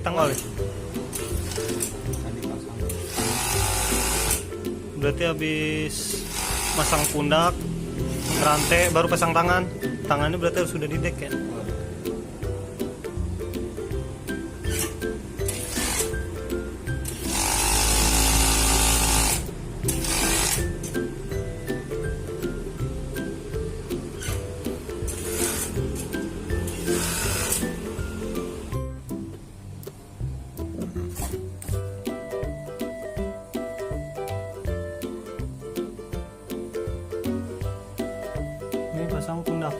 tanggal. Berarti habis masang pundak, rantai, baru pasang tangan. Tangannya berarti harus sudah didek ya. Pasang pundak.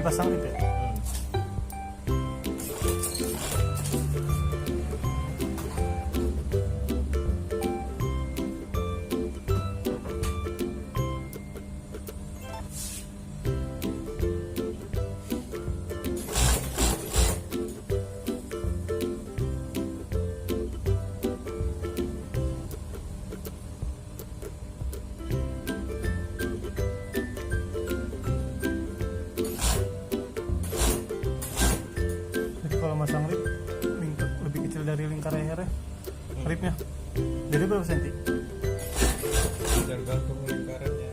Pasang itu ya? Kalau masang rib lebih kecil dari lingkar lehernya, ribnya. Jadi berapa senti? Tergantung lingkarannya,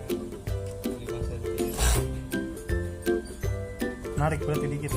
5 cm. Narik berarti dikit.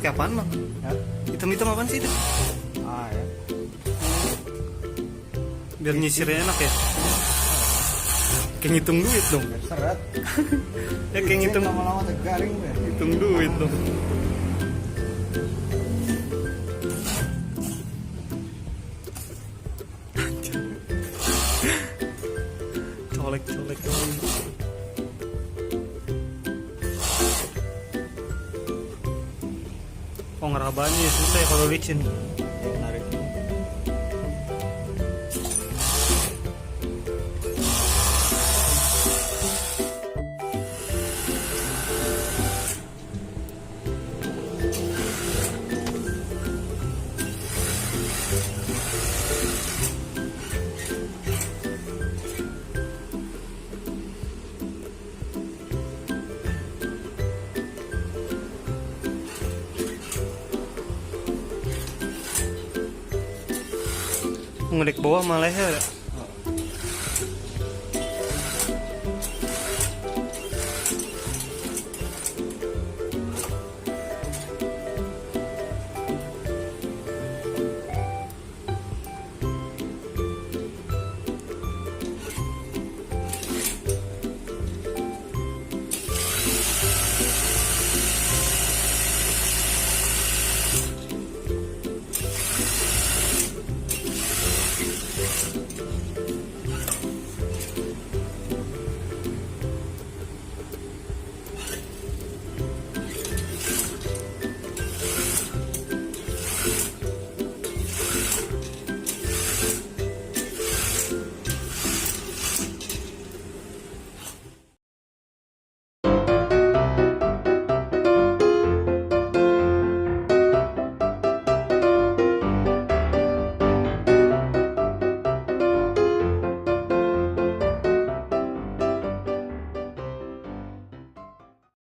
pakai apaan bang? Ya. Hitam-hitam apaan sih itu? Ah ya. Biar nyisirnya enak ya. Kayak ngitung duit dong. Biar seret. Ya kayak ngitung. Lama-lama tegaring ya. Hitung duit dong. ngedek. Oh ngerabannya susah ya kalau licin. Menarik. Ngedek bawah malah ya.